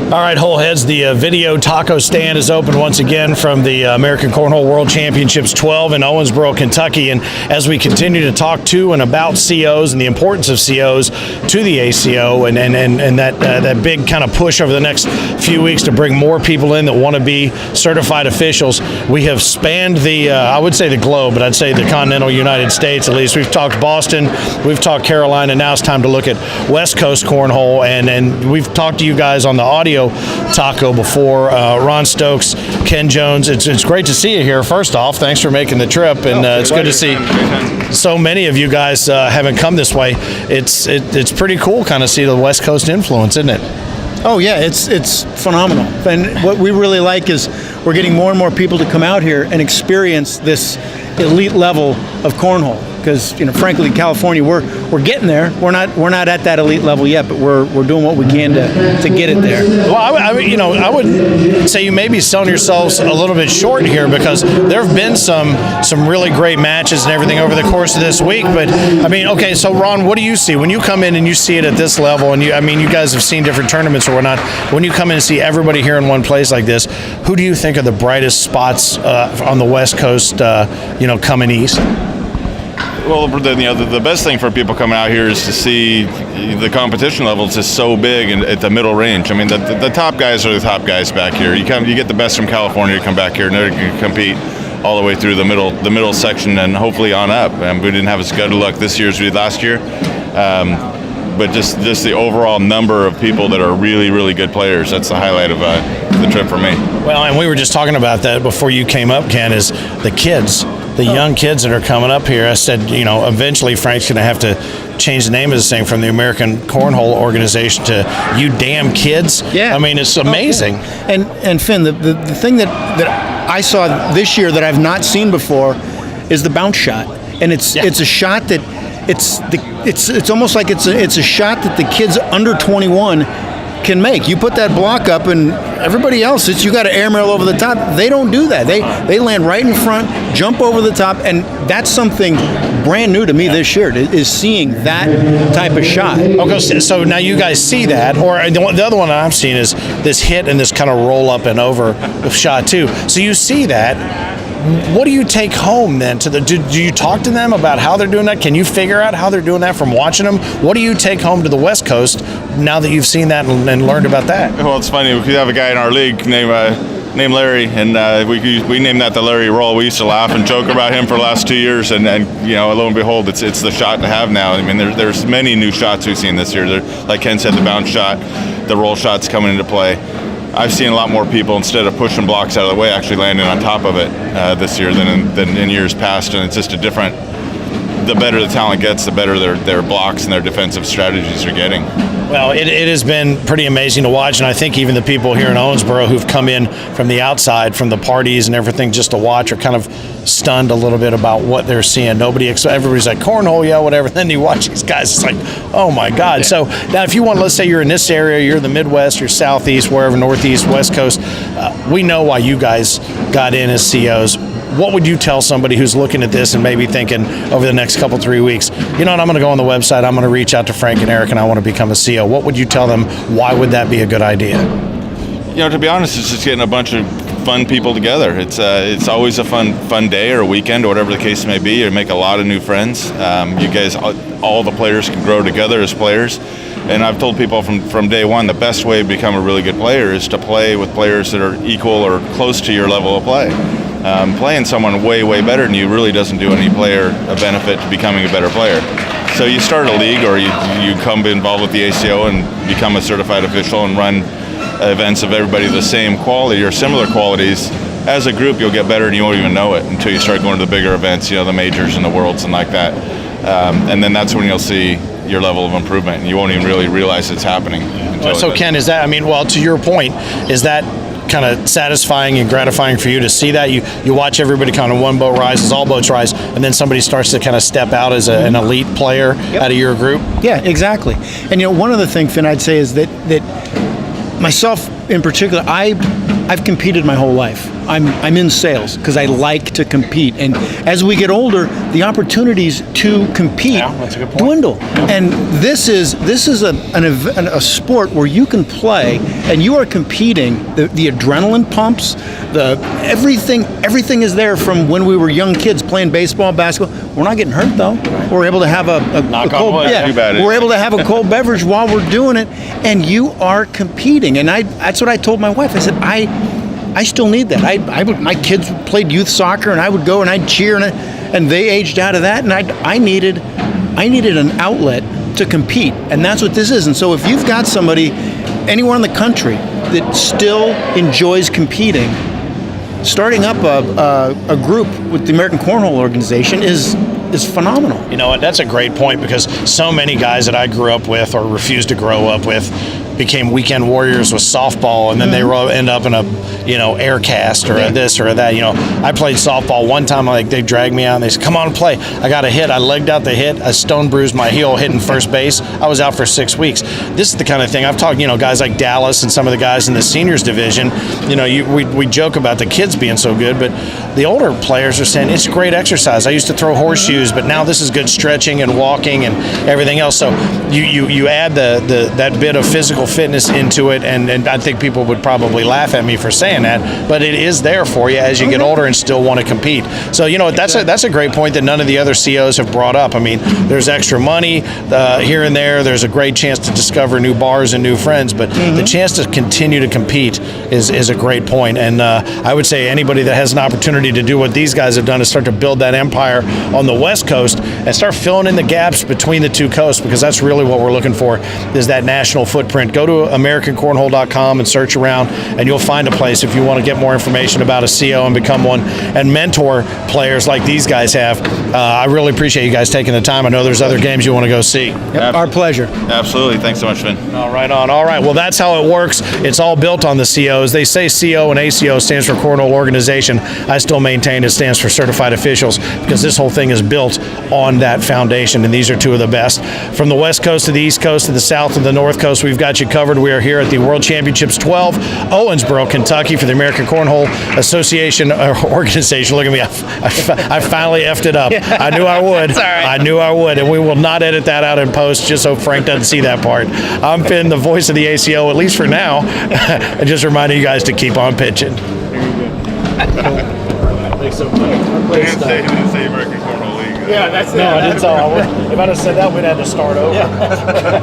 All right, Hole Heads, the video taco stand is open once again from the American Cornhole World Championships 12 in Owensboro, Kentucky. And as we continue to talk to and about COs and the importance of COs to the ACO and that big kind of push over the next few weeks to bring more people in that want to be certified officials, we have spanned the, I would say the globe, but I'd say the continental United States at least. We've talked Boston, we've talked Carolina, now it's time to look at West Coast Cornhole. And we've talked to you guys on the audio taco before. Ron Stokes, Ken Jones, it's great to see you here. First off, thanks for making the trip, and it's good to see so many of you guys haven't come this way. It's pretty cool kind of see the West Coast influence, isn't it? Oh yeah, it's phenomenal. And what we really like is we're getting more and more people to come out here and experience this elite level of cornhole. Because frankly, California, we're getting there. We're not at that elite level yet, but we're doing what we can to get it there. Well, I would say you may be selling yourselves a little bit short here, because there have been some really great matches and everything over the course of this week. But okay, so Ron, what do you see when you come in and you see it at this level? And you guys have seen different tournaments or whatnot. When you come in and see everybody here in one place like this, who do you think are the brightest spots on the West Coast? Coming east. Well, the best thing for people coming out here is to see the competition levels is so big and at the middle range. The top guys are the top guys back here. You get the best from California to come back here and they can compete all the way through the middle section and hopefully on up. We didn't have as good luck this year as we did last year, but just the overall number of people that are really, really good players. That's the highlight of the trip for me. Well, and we were just talking about that before you came up, Ken, is the kids. The young kids that are coming up here. I said, eventually Frank's going to have to change the name of this thing from the American Cornhole Organization to You Damn Kids. Yeah. It's amazing. Oh, yeah. And Finn, the thing that I saw this year that I've not seen before is the bounce shot. And it's a shot that it's almost like it's a shot that the kids under 21 can make. You put that block up and everybody else, you got to airmail over the top. They don't do that. They land right in front, jump over the top, and that's something brand new to me this year, is seeing that type of shot. Okay, so now you guys see that, or the other one I've seen is this hit and this kind of roll up and over shot too. So you see that. What do you take home then to do you talk to them about how they're doing that? Can you figure out how they're doing that from watching them? What do you take home to the West Coast now that you've seen that and learned about that? Well, it's funny. We have a guy in our league named Larry, and we named that the Larry Roll. We used to laugh and joke about him for the last 2 years, and lo and behold, it's the shot to have now. There's many new shots we've seen this year. Like Ken said, the bounce shot, the roll shots coming into play. I've seen a lot more people, instead of pushing blocks out of the way, actually landing on top of it this year than in years past, and it's just the better the talent gets, the better their blocks and their defensive strategies are getting. Well, it has been pretty amazing to watch, and I think even the people here in Owensboro who've come in from the outside, from the parties and everything, just to watch, are kind of stunned a little bit about what they're seeing. Everybody's like, cornhole, yeah, whatever. Then you watch these guys, it's like, oh my God. Yeah. So now if you want, let's say you're in this area, you're in the Midwest, you're Southeast, wherever, Northeast, West Coast, we know why you guys got in as COs. What would you tell somebody who's looking at this and maybe thinking over the next couple, 3 weeks, I'm going to go on the website, I'm going to reach out to Frank and Eric, and I want to become a CO? What would you tell them? Why would that be a good idea? To be honest, it's just getting a bunch of fun people together. It's always a fun day or a weekend or whatever the case may be. You make a lot of new friends. You guys, all the players can grow together as players. And I've told people from day one, the best way to become a really good player is to play with players that are equal or close to your level of play. Playing someone way, way better than you really doesn't do any player a benefit to becoming a better player. So you start a league, or you come involved with the ACO and become a certified official and run events of everybody the same quality or similar qualities. As a group, you'll get better and you won't even know it until you start going to the bigger events, the majors and the worlds and like that. And then that's when you'll see your level of improvement, and you won't even really realize it's happening. So Ken, is that, to your point, is that kind of satisfying and gratifying for you to see that? You watch everybody kind of one boat rises, all boats rise, and then somebody starts to kind of step out as an elite player out of your group? Yeah, exactly. And one of the things, Finn, I'd say is that myself in particular, I've competed my whole life. I'm in sales because I like to compete, and as we get older, the opportunities to compete that's a good point. dwindle. And this is a sport where you can play and you are competing. The adrenaline pumps, everything is there from when we were young kids playing baseball, basketball. We're not getting hurt though. We're able to have a cold, we're able to have a cold beverage while we're doing it, and you are competing. And that's what I told my wife. I said I still need that. My kids played youth soccer, and I would go and I'd cheer, and they aged out of that, and I needed an outlet to compete, and that's what this is. And so if you've got somebody anywhere in the country that still enjoys competing, starting up a group with the American Cornhole Organization is phenomenal. You know what? That's a great point, because so many guys that I grew up with or refused to grow up with became weekend warriors with softball, and then they end up in a air cast or a this or a that. I played softball one time. They dragged me out and they said, "Come on, play." I got a hit. I legged out the hit. I stone bruised my heel hitting first base. I was out for 6 weeks. This is the kind of thing I've talked. Guys like Dallas and some of the guys in the seniors division. We joke about the kids being so good, but the older players are saying it's great exercise. I used to throw horseshoes, but now this is good stretching and walking and everything else. So you add that bit of physical fitness into it, and I think people would probably laugh at me for saying that, but it is there for you as you get older and still want to compete. So that's a great point that none of the other COs have brought up. I mean, there's extra money here and there. There's a great chance to discover new bars and new friends, but the chance to continue to compete is a great point. And I would say anybody that has an opportunity to do what these guys have done is start to build that empire on the West Coast and start filling in the gaps between the two coasts, because that's really what we're looking for, is that national footprint. Go to AmericanCornhole.com and search around, and you'll find a place if you want to get more information about a CO and become one and mentor players like these guys have. I really appreciate you guys taking the time. I know there's other games you want to go see. Yep, our pleasure. Absolutely. Thanks so much, Finn. All right, on. All right. Well, that's how it works. It's all built on the COs. They say CO and ACO stands for Cornhole Organization. I still maintain it stands for Certified Officials, because this whole thing is built on that foundation, and these are two of the best. From the West Coast to the East Coast to the South to the North Coast, we've got you covered. We are here at the World Championships 12, Owensboro, Kentucky, for the American Cornhole Association Organization. Look at me. I finally effed it up. I knew I would. I knew I would, and we will not edit that out in post just so Frank doesn't see that part. I'm Finn, the voice of the ACO, at least for now, and just reminding you guys to keep on pitching. Thanks so much. You didn't say American Cornhole League. Yeah, that's it. No, I didn't tell. If I'd have said that, we'd have to start over. Yeah.